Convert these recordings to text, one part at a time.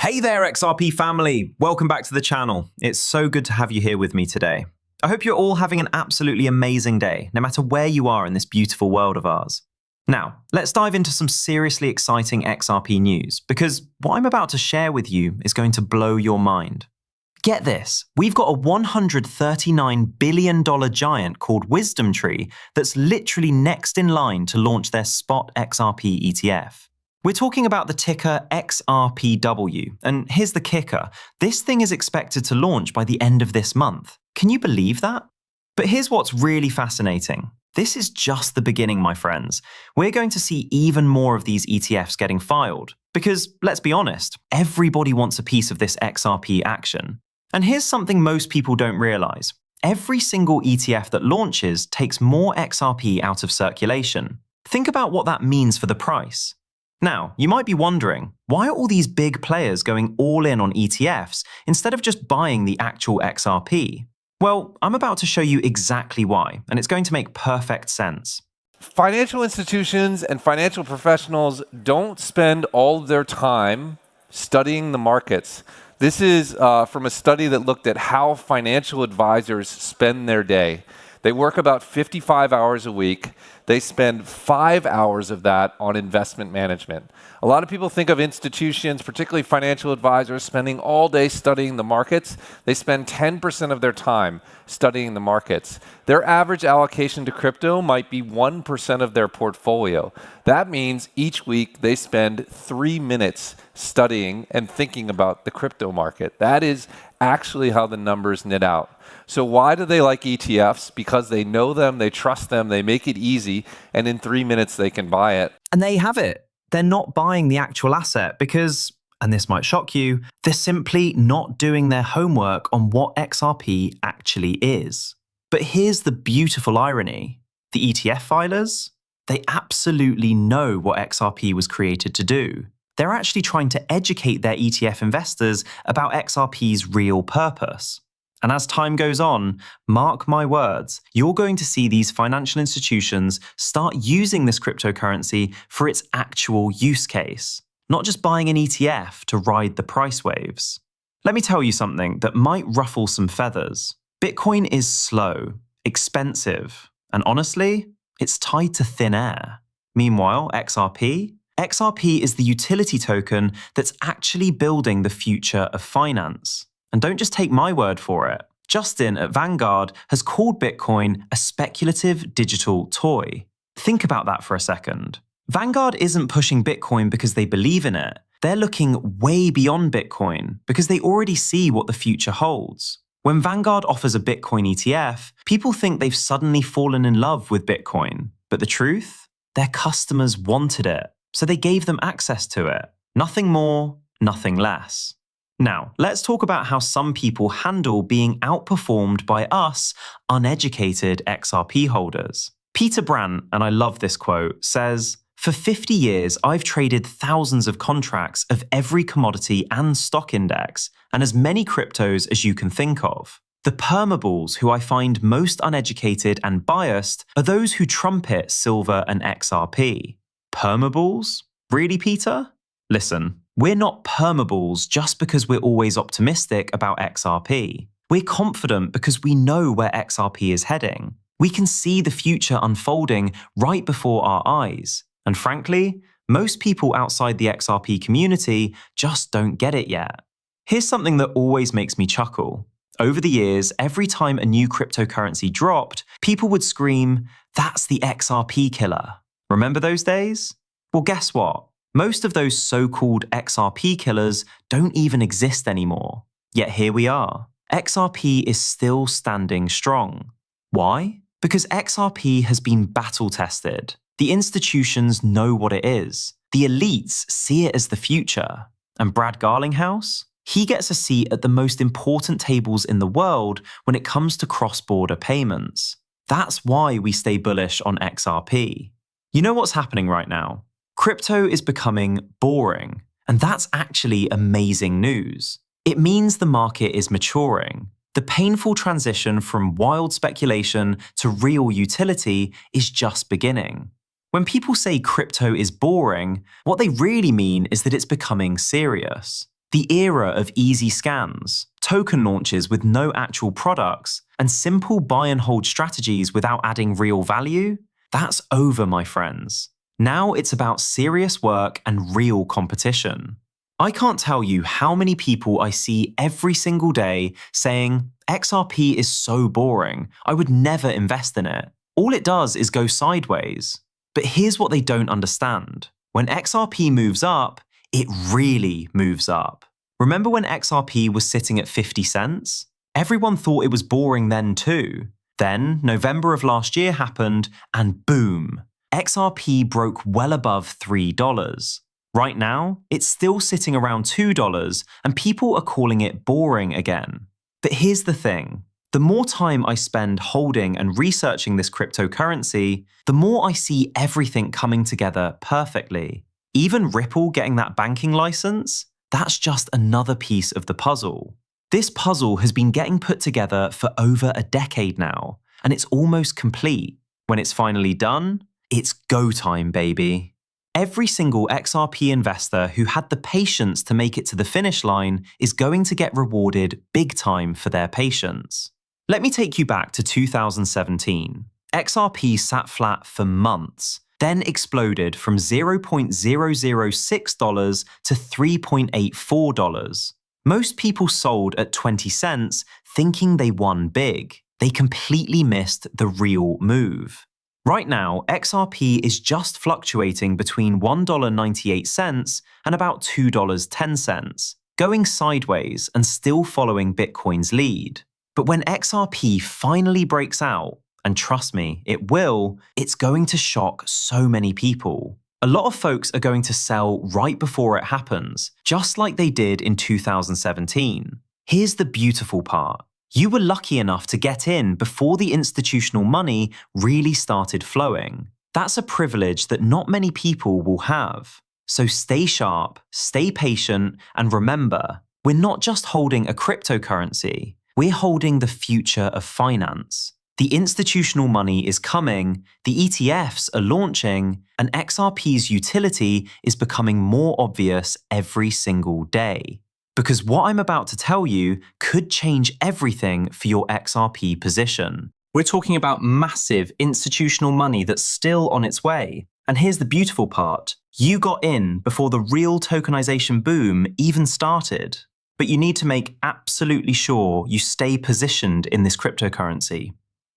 Hey there, XRP family! Welcome back to the channel. It's so good to have you here with me today. I hope you're all having an absolutely amazing day, no matter where you are in this beautiful world of ours. Now, let's dive into some seriously exciting XRP news, because what I'm about to share with you is going to blow your mind. Get this, we've got a $139 billion giant called Wisdom Tree that's literally next in line to launch their spot XRP ETF. We're talking about the ticker XRPW, and here's the kicker. This thing is expected to launch by the end of this month. Can you believe that? But here's what's really fascinating. This is just the beginning, my friends. We're going to see even more of these ETFs getting filed. Because, let's be honest, everybody wants a piece of this XRP action. And here's something most people don't realize. Every single ETF that launches takes more XRP out of circulation. Think about what that means for the price. Now, you might be wondering, why are all these big players going all in on ETFs instead of just buying the actual XRP? Well, I'm about to show you exactly why, and it's going to make perfect sense. Financial institutions and financial professionals don't spend all of their time studying the markets. This is from a study that looked at how financial advisors spend their day. They work about 55 hours a week. They spend 5 hours of that on investment management. A lot of people think of institutions, particularly financial advisors, spending all day studying the markets. They spend 10% of their time studying the markets. Their average allocation to crypto might be 1% of their portfolio. That means each week they spend 3 minutes studying and thinking about the crypto market. That is actually how the numbers knit out. So why do they like ETFs? Because they know them, they trust them, they make it easy, and in 3 minutes they can buy it. And there you have it. They're not buying the actual asset because, and this might shock you, they're simply not doing their homework on what XRP actually is. But here's the beautiful irony. The ETF filers, they absolutely know what XRP was created to do. They're actually trying to educate their ETF investors about XRP's real purpose. And as time goes on, mark my words, you're going to see these financial institutions start using this cryptocurrency for its actual use case, not just buying an ETF to ride the price waves. Let me tell you something that might ruffle some feathers. Bitcoin is slow, expensive, and honestly, it's tied to thin air. Meanwhile, XRP is the utility token that's actually building the future of finance. And don't just take my word for it. Justin at Vanguard has called Bitcoin a speculative digital toy. Think about that for a second. Vanguard isn't pushing Bitcoin because they believe in it. They're looking way beyond Bitcoin because they already see what the future holds. When Vanguard offers a Bitcoin ETF, people think they've suddenly fallen in love with Bitcoin. But the truth? Their customers wanted it, so they gave them access to it. Nothing more, nothing less. Now, let's talk about how some people handle being outperformed by us uneducated XRP holders. Peter Brandt, and I love this quote, says, "For 50 years, I've traded thousands of contracts of every commodity and stock index, and as many cryptos as you can think of. The permabulls who I find most uneducated and biased are those who trumpet silver and XRP." Permabulls? Really, Peter? Listen. We're not permabulls just because we're always optimistic about XRP. We're confident because we know where XRP is heading. We can see the future unfolding right before our eyes. And frankly, most people outside the XRP community just don't get it yet. Here's something that always makes me chuckle. Over the years, every time a new cryptocurrency dropped, people would scream, "That's the XRP killer." Remember those days? Well, guess what? Most of those so-called XRP killers don't even exist anymore. Yet here we are. XRP is still standing strong. Why? Because XRP has been battle-tested. The institutions know what it is. The elites see it as the future. And Brad Garlinghouse? He gets a seat at the most important tables in the world when it comes to cross-border payments. That's why we stay bullish on XRP. You know what's happening right now? Crypto is becoming boring, and that's actually amazing news. It means the market is maturing. The painful transition from wild speculation to real utility is just beginning. When people say crypto is boring, what they really mean is that it's becoming serious. The era of easy scams, token launches with no actual products, and simple buy and hold strategies without adding real value, that's over, my friends. Now it's about serious work and real competition. I can't tell you how many people I see every single day saying, XRP is so boring, I would never invest in it. All it does is go sideways. But here's what they don't understand. When XRP moves up, it really moves up. Remember when XRP was sitting at 50 cents? Everyone thought it was boring then too. Then, November of last year happened, and boom, XRP broke well above $3. Right now, it's still sitting around $2, and people are calling it boring again. But here's the thing. The more time I spend holding and researching this cryptocurrency, the more I see everything coming together perfectly. Even Ripple getting that banking license, that's just another piece of the puzzle. This puzzle has been getting put together for over a decade now, and it's almost complete. When it's finally done, it's go time, baby. Every single XRP investor who had the patience to make it to the finish line is going to get rewarded big time for their patience. Let me take you back to 2017. XRP sat flat for months, then exploded from $0.006 to $3.84. Most people sold at 20 cents thinking they won big. They completely missed the real move. Right now, XRP is just fluctuating between $1.98 and about $2.10, going sideways and still following Bitcoin's lead. But when XRP finally breaks out, and trust me, it will, it's going to shock so many people. A lot of folks are going to sell right before it happens, just like they did in 2017. Here's the beautiful part. You were lucky enough to get in before the institutional money really started flowing. That's a privilege that not many people will have. So stay sharp, stay patient, and remember, we're not just holding a cryptocurrency, we're holding the future of finance. The institutional money is coming, the ETFs are launching, and XRP's utility is becoming more obvious every single day. Because what I'm about to tell you could change everything for your XRP position. We're talking about massive institutional money that's still on its way. And here's the beautiful part. You got in before the real tokenization boom even started. But you need to make absolutely sure you stay positioned in this cryptocurrency.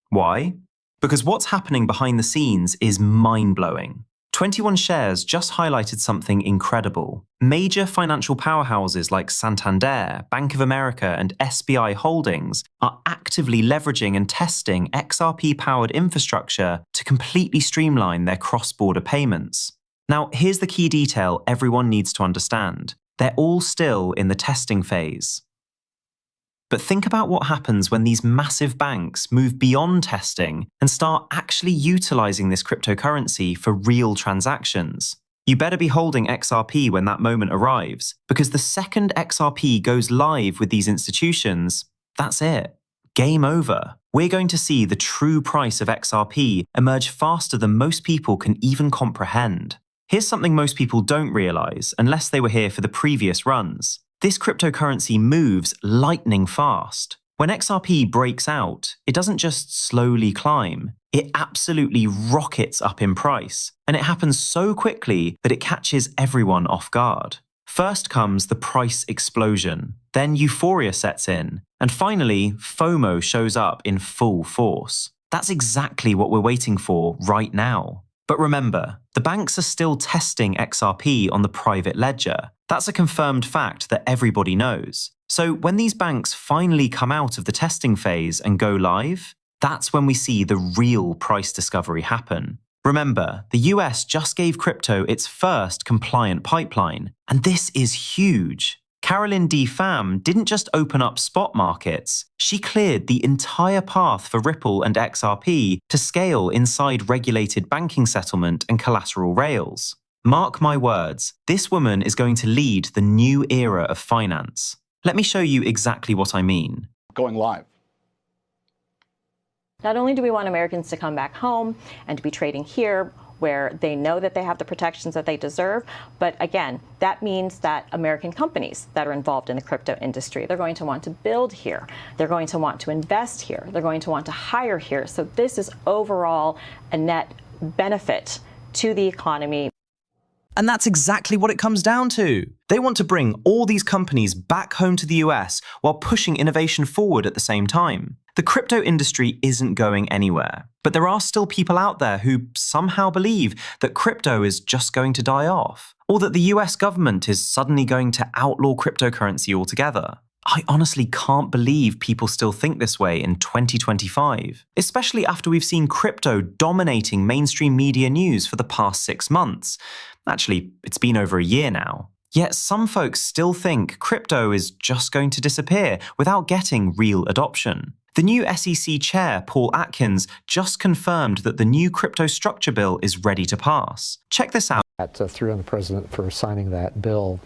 Why? Because what's happening behind the scenes is mind-blowing. 21 Shares just highlighted something incredible. Major financial powerhouses like Santander, Bank of America, and SBI Holdings are actively leveraging and testing XRP-powered infrastructure to completely streamline their cross-border payments. Now, here's the key detail everyone needs to understand. They're all still in the testing phase. But think about what happens when these massive banks move beyond testing and start actually utilizing this cryptocurrency for real transactions. You better be holding XRP when that moment arrives, because the second XRP goes live with these institutions, that's it. Game over. We're going to see the true price of XRP emerge faster than most people can even comprehend. Here's something most people don't realize unless they were here for the previous runs. This cryptocurrency moves lightning fast. When XRP breaks out, it doesn't just slowly climb, it absolutely rockets up in price. And it happens so quickly that it catches everyone off guard. First comes the price explosion, then euphoria sets in, and finally, FOMO shows up in full force. That's exactly what we're waiting for right now. But remember, the banks are still testing XRP on the private ledger. That's a confirmed fact that everybody knows. So when these banks finally come out of the testing phase and go live, that's when we see the real price discovery happen. Remember, the US just gave crypto its first compliant pipeline, and this is huge. Carolyn D. Pham didn't just open up spot markets, she cleared the entire path for Ripple and XRP to scale inside regulated banking settlement and collateral rails. Mark my words, this woman is going to lead the new era of finance. Let me show you exactly what I mean. Going live. Not only do we want Americans to come back home and to be trading here, where they know that they have the protections that they deserve. But again, that means that American companies that are involved in the crypto industry, they're going to want to build here. They're going to want to invest here. They're going to want to hire here. So this is overall a net benefit to the economy. And that's exactly what it comes down to. They want to bring all these companies back home to the US while pushing innovation forward at the same time. The crypto industry isn't going anywhere, but there are still people out there who somehow believe that crypto is just going to die off, or that the US government is suddenly going to outlaw cryptocurrency altogether. I honestly can't believe people still think this way in 2025, especially after we've seen crypto dominating mainstream media news for the past 6 months. Actually, it's been over a year now. Yet some folks still think crypto is just going to disappear without getting real adoption. The new SEC chair, Paul Atkins, just confirmed that the new crypto structure bill is ready to pass. Check this out. Through on the president for signing that bill.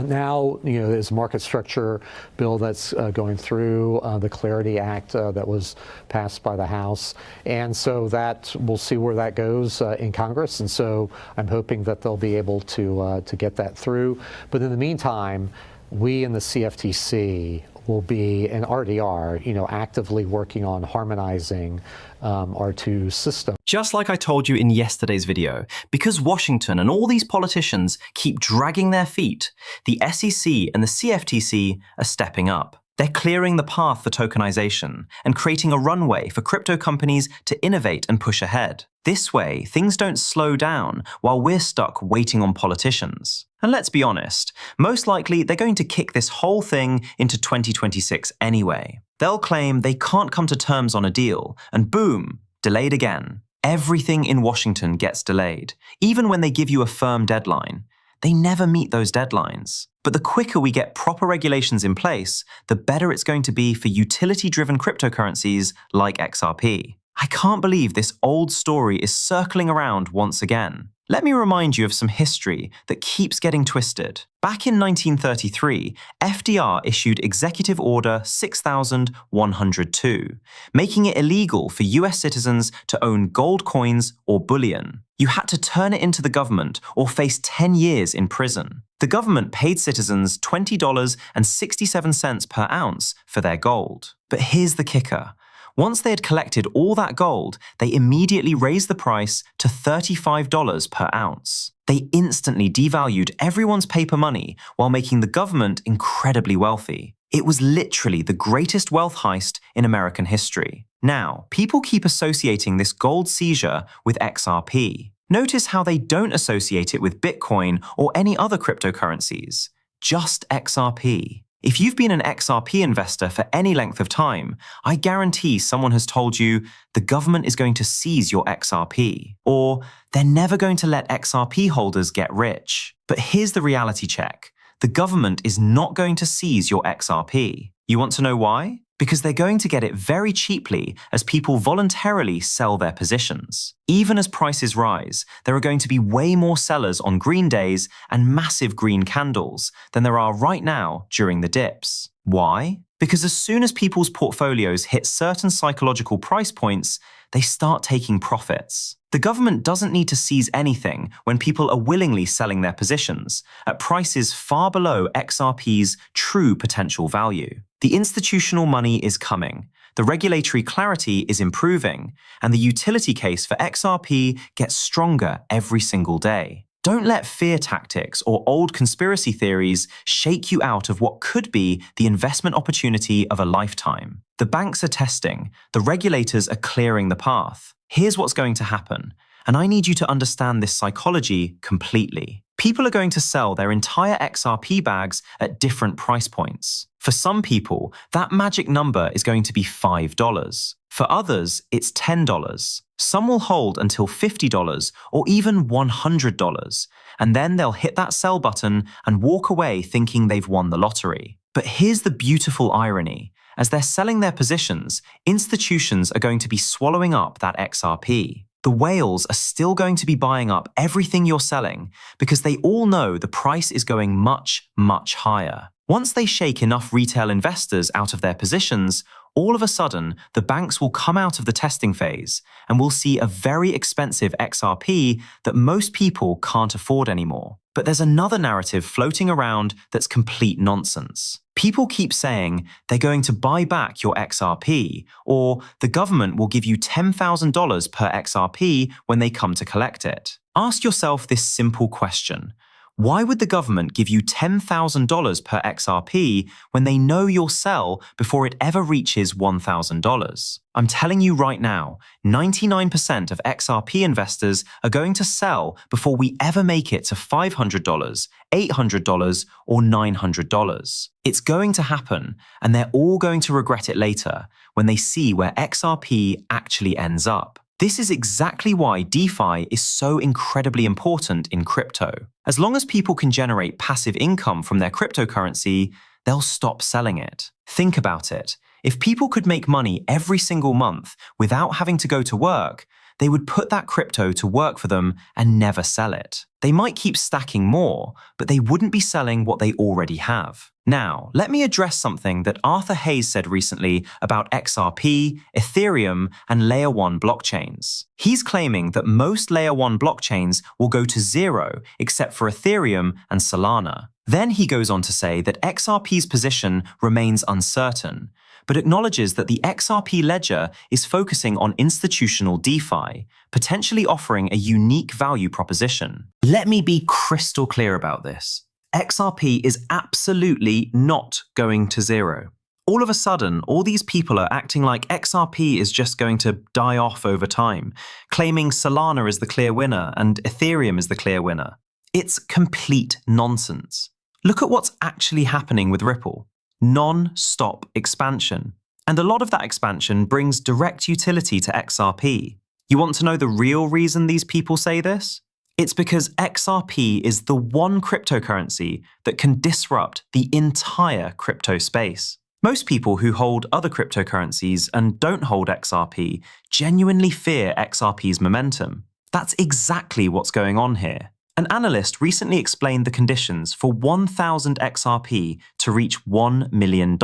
Now, there's a market structure bill that's going through, the Clarity Act that was passed by the House. And so that we'll see where that goes in Congress. And so I'm hoping that they'll be able to get that through. But in the meantime, we in the CFTC will be, and RDR, actively working on harmonizing our two systems. Just like I told you in yesterday's video, because Washington and all these politicians keep dragging their feet, the SEC and the CFTC are stepping up. They're clearing the path for tokenization and creating a runway for crypto companies to innovate and push ahead. This way, things don't slow down while we're stuck waiting on politicians. And let's be honest, most likely they're going to kick this whole thing into 2026 anyway. They'll claim they can't come to terms on a deal, and boom, delayed again. Everything in Washington gets delayed, even when they give you a firm deadline. They never meet those deadlines. But the quicker we get proper regulations in place, the better it's going to be for utility-driven cryptocurrencies like XRP. I can't believe this old story is circling around once again. Let me remind you of some history that keeps getting twisted. Back in 1933, FDR issued Executive Order 6102, making it illegal for US citizens to own gold coins or bullion. You had to turn it into the government or face 10 years in prison. The government paid citizens $20.67 per ounce for their gold. But here's the kicker. Once they had collected all that gold, they immediately raised the price to $35 per ounce. They instantly devalued everyone's paper money while making the government incredibly wealthy. It was literally the greatest wealth heist in American history. Now, people keep associating this gold seizure with XRP. Notice how they don't associate it with Bitcoin or any other cryptocurrencies, just XRP. If you've been an XRP investor for any length of time, I guarantee someone has told you the government is going to seize your XRP, or they're never going to let XRP holders get rich. But here's the reality check. The government is not going to seize your XRP. You want to know why? Because they're going to get it very cheaply as people voluntarily sell their positions. Even as prices rise, there are going to be way more sellers on green days and massive green candles than there are right now during the dips. Why? Because as soon as people's portfolios hit certain psychological price points, they start taking profits. The government doesn't need to seize anything when people are willingly selling their positions at prices far below XRP's true potential value. The institutional money is coming, the regulatory clarity is improving, and the utility case for XRP gets stronger every single day. Don't let fear tactics or old conspiracy theories shake you out of what could be the investment opportunity of a lifetime. The banks are testing, the regulators are clearing the path. Here's what's going to happen, and I need you to understand this psychology completely. People are going to sell their entire XRP bags at different price points. For some people, that magic number is going to be $5. For others, it's $10. Some will hold until $50 or even $100, and then they'll hit that sell button and walk away thinking they've won the lottery. But here's the beautiful irony. As they're selling their positions, institutions are going to be swallowing up that XRP. The whales are still going to be buying up everything you're selling because they all know the price is going much, much higher. Once they shake enough retail investors out of their positions, all of a sudden, the banks will come out of the testing phase and we'll see a very expensive XRP that most people can't afford anymore. But there's another narrative floating around that's complete nonsense. People keep saying they're going to buy back your XRP, or the government will give you $10,000 per XRP when they come to collect it. Ask yourself this simple question. Why would the government give you $10,000 per XRP when they know you'll sell before it ever reaches $1,000? I'm telling you right now, 99% of XRP investors are going to sell before we ever make it to $500, $800, or $900. It's going to happen, and they're all going to regret it later when they see where XRP actually ends up. This is exactly why DeFi is so incredibly important in crypto. As long as people can generate passive income from their cryptocurrency, they'll stop selling it. Think about it. If people could make money every single month without having to go to work, they would put that crypto to work for them and never sell it. They might keep stacking more, but they wouldn't be selling what they already have. Now, let me address something that Arthur Hayes said recently about XRP, Ethereum, and Layer 1 blockchains. He's claiming that most Layer 1 blockchains will go to zero except for Ethereum and Solana. Then he goes on to say that XRP's position remains uncertain, but acknowledges that the XRP ledger is focusing on institutional DeFi, potentially offering a unique value proposition. Let me be crystal clear about this. XRP is absolutely not going to zero. All of a sudden, all these people are acting like XRP is just going to die off over time, claiming Solana is the clear winner and Ethereum is the clear winner. It's complete nonsense. Look at what's actually happening with Ripple. Non-stop expansion. And a lot of that expansion brings direct utility to XRP. You want to know the real reason these people say this? It's because XRP is the one cryptocurrency that can disrupt the entire crypto space. Most people who hold other cryptocurrencies and don't hold XRP genuinely fear XRP's momentum. That's exactly what's going on here. An analyst recently explained the conditions for 1,000 XRP to reach $1 million.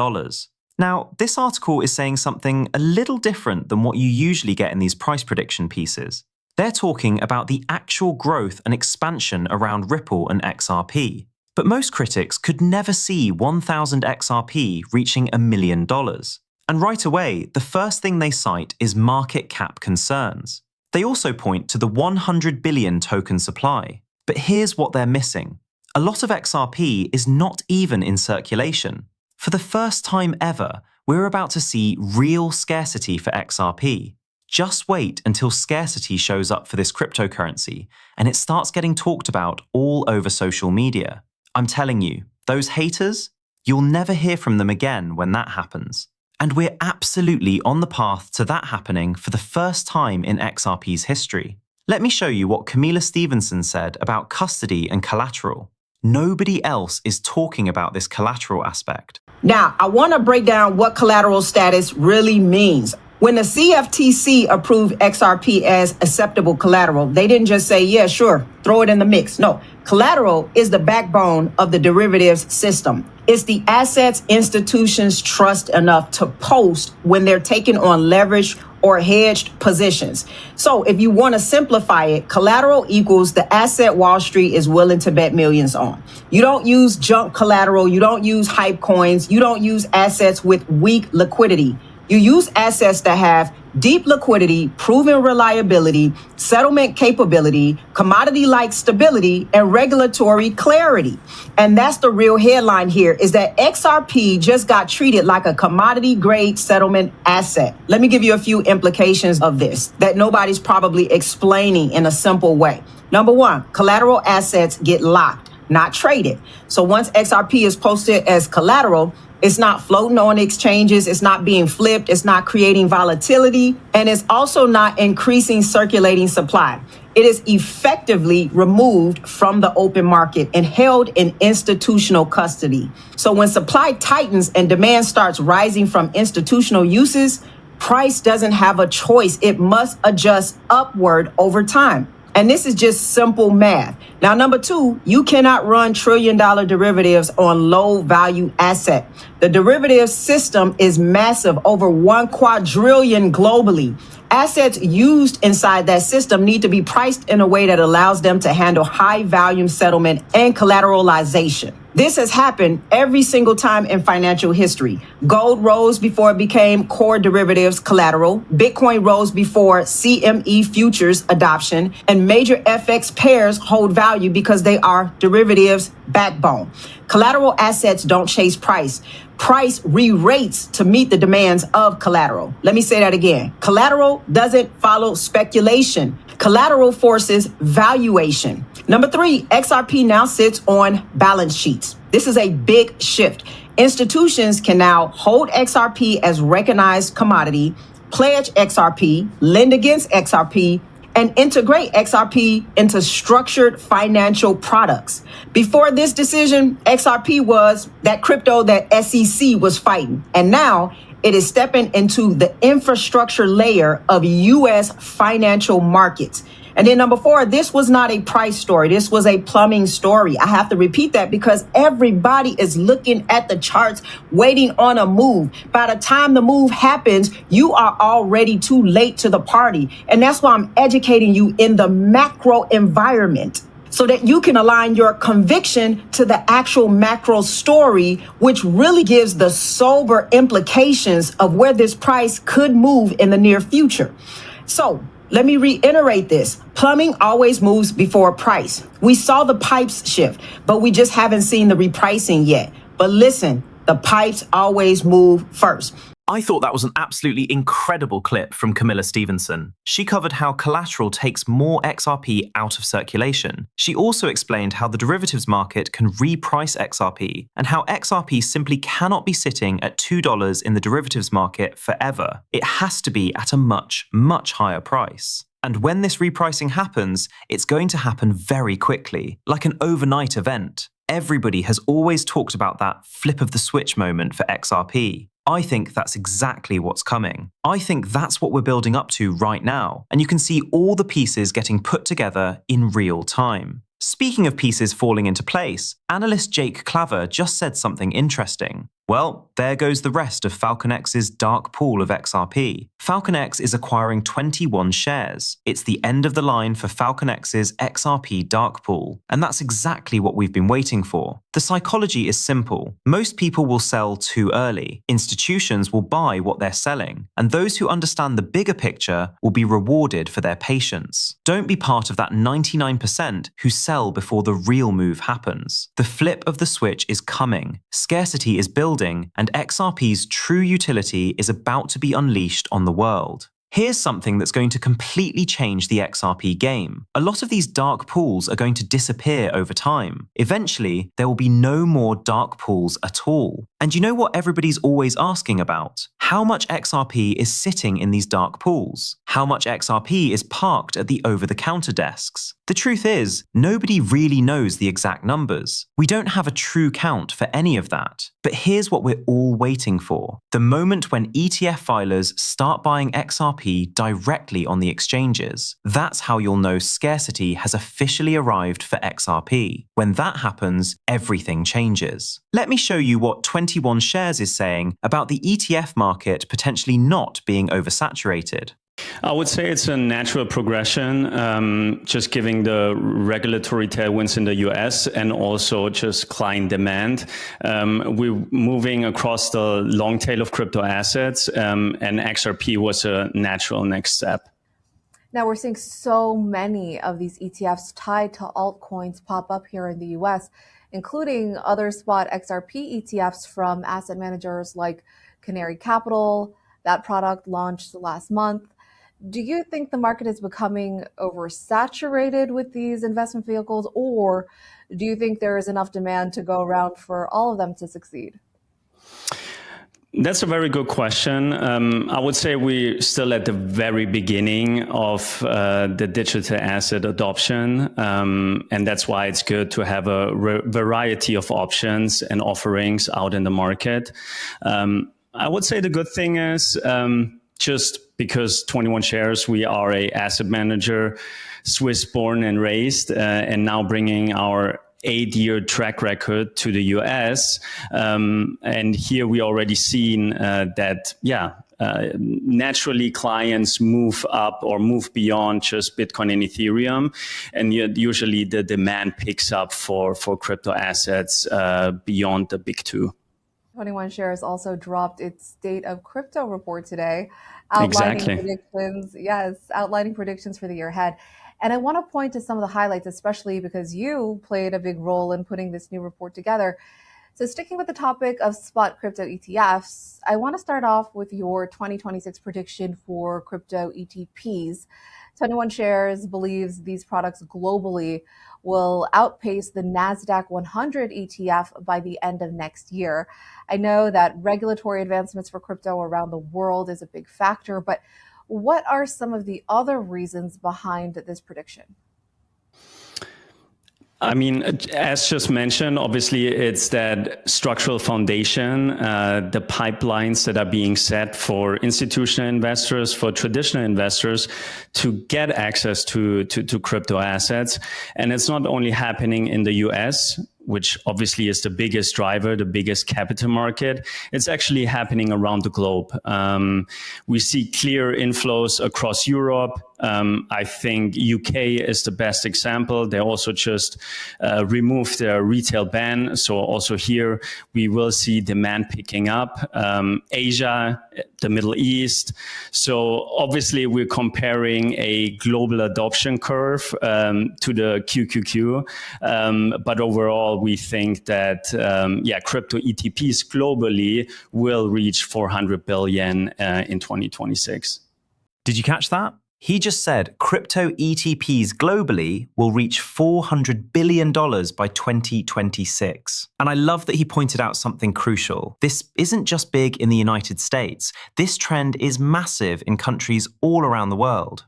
Now, this article is saying something a little different than what you usually get in these price prediction pieces. They're talking about the actual growth and expansion around Ripple and XRP. But most critics could never see 1,000 XRP reaching $1 million. And right away, the first thing they cite is market cap concerns. They also point to the 100 billion token supply. But here's what they're missing. A lot of XRP is not even in circulation. For the first time ever, we're about to see real scarcity for XRP. Just wait until scarcity shows up for this cryptocurrency and it starts getting talked about all over social media. I'm telling you, those haters, you'll never hear from them again when that happens. And we're absolutely on the path to that happening for the first time in XRP's history. Let me show you what Camila Stevenson said about custody and collateral. Nobody else is talking about this collateral aspect. Now, I want to break down what collateral status really means. When the CFTC approved XRP as acceptable collateral, they didn't just say, yeah, sure, throw it in the mix. No, collateral is the backbone of the derivatives system. It's the assets institutions trust enough to post when they're taking on leverage or hedged positions. So if you want to simplify it, collateral equals the asset Wall Street is willing to bet millions on. You don't use junk collateral. You don't use hype coins. You don't use assets with weak liquidity. You use assets that have deep liquidity, proven reliability, settlement capability, commodity-like stability, and regulatory clarity. And that's the real headline here, is that XRP just got treated like a commodity-grade settlement asset. Let me give you a few implications of this that nobody's probably explaining in a simple way. Number one, collateral assets get locked, not traded. So once XRP is posted as collateral, it's not floating on exchanges, it's not being flipped, it's not creating volatility, and it's also not increasing circulating supply. It is effectively removed from the open market and held in institutional custody. So when supply tightens and demand starts rising from institutional uses, price doesn't have a choice. It must adjust upward over time. And this is just simple math. Now, number two, you cannot run trillion-dollar derivatives on low-value asset. The derivative system is massive, over 1 quadrillion globally. Assets used inside that system need to be priced in a way that allows them to handle high-volume settlement and collateralization. This has happened every single time in financial history. Gold rose before it became core derivatives collateral. Bitcoin rose before CME futures adoption. And major FX pairs hold value because they are derivatives backbone. Collateral assets don't chase price. Price re-rates to meet the demands of collateral. Let me say that again. Collateral doesn't follow speculation. Collateral forces valuation. Number three, XRP now sits on balance sheets. This is a big shift. Institutions can now hold XRP as recognized commodity, pledge XRP, lend against XRP, and integrate XRP into structured financial products. Before this decision, XRP was that crypto that SEC was fighting. And now it is stepping into the infrastructure layer of US financial markets. And then number four, this was not a price story. This was a plumbing story. I have to repeat that because everybody is looking at the charts, waiting on a move. By the time the move happens, you are already too late to the party. And that's why I'm educating you in the macro environment, so that you can align your conviction to the actual macro story, which really gives the sober implications of where this price could move in the near future. So let me reiterate this. Plumbing always moves before price. We saw the pipes shift, but we just haven't seen the repricing yet. But listen, the pipes always move first. I thought that was an absolutely incredible clip from Camilla Stevenson. She covered how collateral takes more XRP out of circulation. She also explained how the derivatives market can reprice XRP and how XRP simply cannot be sitting at $2 in the derivatives market forever. It has to be at a much, much higher price. And when this repricing happens, it's going to happen very quickly, like an overnight event. Everybody has always talked about that flip of the switch moment for XRP. I think that's exactly what's coming. I think that's what we're building up to right now, and you can see all the pieces getting put together in real time. Speaking of pieces falling into place, analyst Jake Claver just said something interesting. Well, there goes the rest of FalconX's dark pool of XRP. FalconX is acquiring 21 shares. It's the end of the line for FalconX's XRP dark pool, and that's exactly what we've been waiting for. The psychology is simple. Most people will sell too early. Institutions will buy what they're selling, and those who understand the bigger picture will be rewarded for their patience. Don't be part of that 99% who sell before the real move happens. The flip of the switch is coming. Scarcity is building, and XRP's true utility is about to be unleashed on the world. Here's something that's going to completely change the XRP game. A lot of these dark pools are going to disappear over time. Eventually, there will be no more dark pools at all. And you know what everybody's always asking about? How much XRP is sitting in these dark pools? How much XRP is parked at the over-the-counter desks? The truth is, nobody really knows the exact numbers. We don't have a true count for any of that. But here's what we're all waiting for. The moment when ETF filers start buying XRP directly on the exchanges. That's how you'll know scarcity has officially arrived for XRP. When that happens, everything changes. Let me show you what 21 shares is saying about the ETF market potentially not being oversaturated. I would say it's a natural progression, just giving the regulatory tailwinds in the US and also just client demand. We're moving across the long tail of crypto assets, and XRP was a natural next step. Now we're seeing so many of these ETFs tied to altcoins pop up here in the US, including other spot XRP ETFs from asset managers like Canary Capital. That product launched last month. Do you think the market is becoming oversaturated with these investment vehicles, or do you think there is enough demand to go around for all of them to succeed? That's a very good question. I would say we're still at the very beginning of the digital asset adoption, and that's why it's good to have a variety of options and offerings out in the market. I would say the good thing is just because 21 Shares, we are a asset manager, Swiss born and raised, and now bringing our 8-year track record to the US. And here we already seen that, naturally clients move up or move beyond just Bitcoin and Ethereum. And usually the demand picks up for crypto assets beyond the big two. 21 Shares also dropped its State of Crypto report today, outlining predictions for the year ahead. And I want to point to some of the highlights, especially because you played a big role in putting this new report together. So sticking with the topic of spot crypto ETFs, I want to start off with your 2026 prediction for crypto ETPs. 21 Shares believes these products globally will outpace the NASDAQ 100 ETF by the end of next year. I know that regulatory advancements for crypto around the world is a big factor, but what are some of the other reasons behind this prediction? I mean, as just mentioned, obviously it's that structural foundation, the pipelines that are being set for institutional investors, for traditional investors to get access to crypto assets. And it's not only happening in the US, which obviously is the biggest driver, the biggest capital market. It's actually happening around the globe. We see clear inflows across Europe. I think UK is the best example. They also just removed their retail ban. So also here we will see demand picking up. Asia, the Middle East. So obviously we're comparing a global adoption curve to the QQQ. But overall, we think that, crypto ETPs globally will reach 400 billion in 2026. Did you catch that? He just said crypto ETPs globally will reach $400 billion by 2026. And I love that he pointed out something crucial. This isn't just big in the United States. This trend is massive in countries all around the world.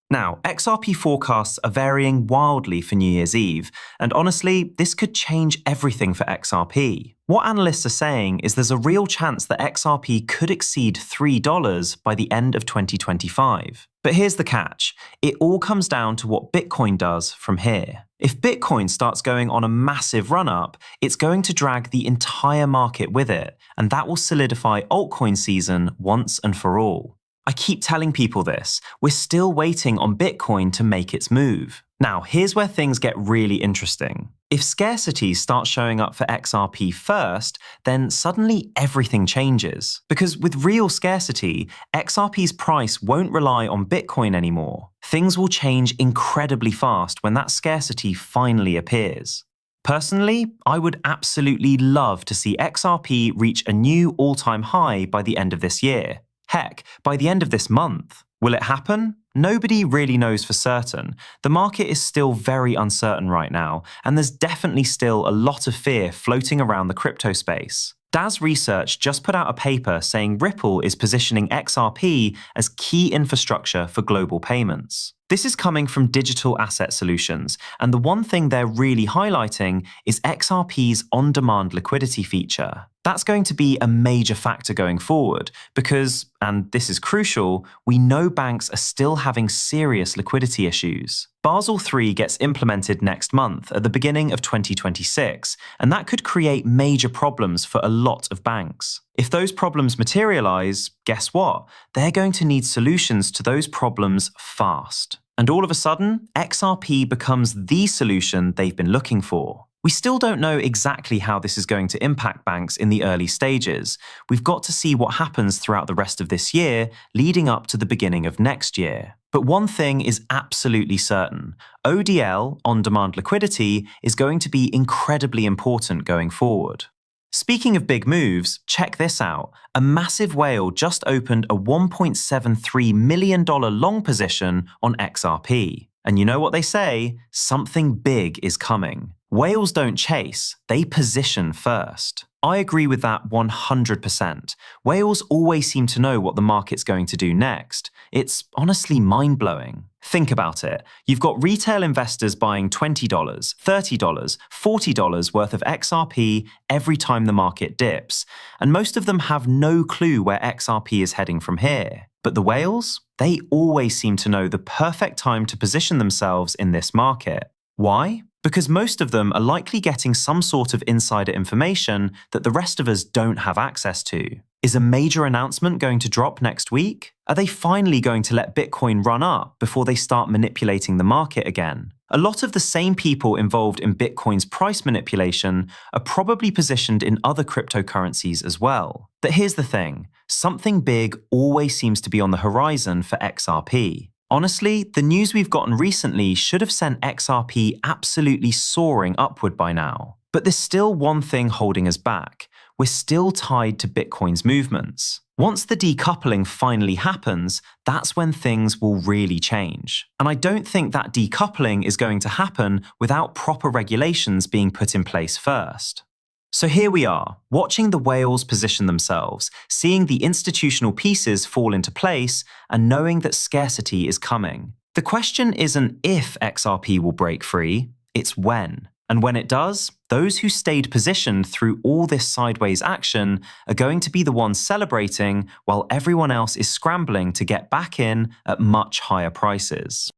Now, XRP forecasts are varying wildly for New Year's Eve, and honestly, this could change everything for XRP. What analysts are saying is there's a real chance that XRP could exceed $3 by the end of 2025. But here's the catch. It all comes down to what Bitcoin does from here. If Bitcoin starts going on a massive run-up, it's going to drag the entire market with it, and that will solidify altcoin season once and for all. I keep telling people this. We're still waiting on Bitcoin to make its move. Now, here's where things get really interesting. If scarcity starts showing up for XRP first, then suddenly everything changes. Because with real scarcity, XRP's price won't rely on Bitcoin anymore. Things will change incredibly fast when that scarcity finally appears. Personally, I would absolutely love to see XRP reach a new all-time high by the end of this year. Heck, by the end of this month. Will it happen? Nobody really knows for certain. The market is still very uncertain right now, and there's definitely still a lot of fear floating around the crypto space. DAS Research just put out a paper saying Ripple is positioning XRP as key infrastructure for global payments. This is coming from Digital Asset Solutions, and the one thing they're really highlighting is XRP's on-demand liquidity feature. That's going to be a major factor going forward because, and this is crucial, we know banks are still having serious liquidity issues. Basel III gets implemented next month at the beginning of 2026, and that could create major problems for a lot of banks. If those problems materialize, guess what? They're going to need solutions to those problems fast. And all of a sudden, XRP becomes the solution they've been looking for. We still don't know exactly how this is going to impact banks in the early stages. We've got to see what happens throughout the rest of this year, leading up to the beginning of next year. But one thing is absolutely certain. ODL, on-demand liquidity, is going to be incredibly important going forward. Speaking of big moves, check this out. A massive whale just opened a $1.73 million long position on XRP. And you know what they say? Something big is coming. Whales don't chase, they position first. I agree with that 100%. Whales always seem to know what the market's going to do next. It's honestly mind-blowing. Think about it. You've got retail investors buying $20, $30, $40 worth of XRP every time the market dips, and most of them have no clue where XRP is heading from here. But the whales? They always seem to know the perfect time to position themselves in this market. Why? Because most of them are likely getting some sort of insider information that the rest of us don't have access to. Is a major announcement going to drop next week? Are they finally going to let Bitcoin run up before they start manipulating the market again? A lot of the same people involved in Bitcoin's price manipulation are probably positioned in other cryptocurrencies as well. But here's the thing, something big always seems to be on the horizon for XRP. Honestly, the news we've gotten recently should have sent XRP absolutely soaring upward by now. But there's still one thing holding us back. We're still tied to Bitcoin's movements. Once the decoupling finally happens, that's when things will really change. And I don't think that decoupling is going to happen without proper regulations being put in place first. So here we are, watching the whales position themselves, seeing the institutional pieces fall into place, and knowing that scarcity is coming. The question isn't if XRP will break free, it's when. And when it does, those who stayed positioned through all this sideways action are going to be the ones celebrating while everyone else is scrambling to get back in at much higher prices.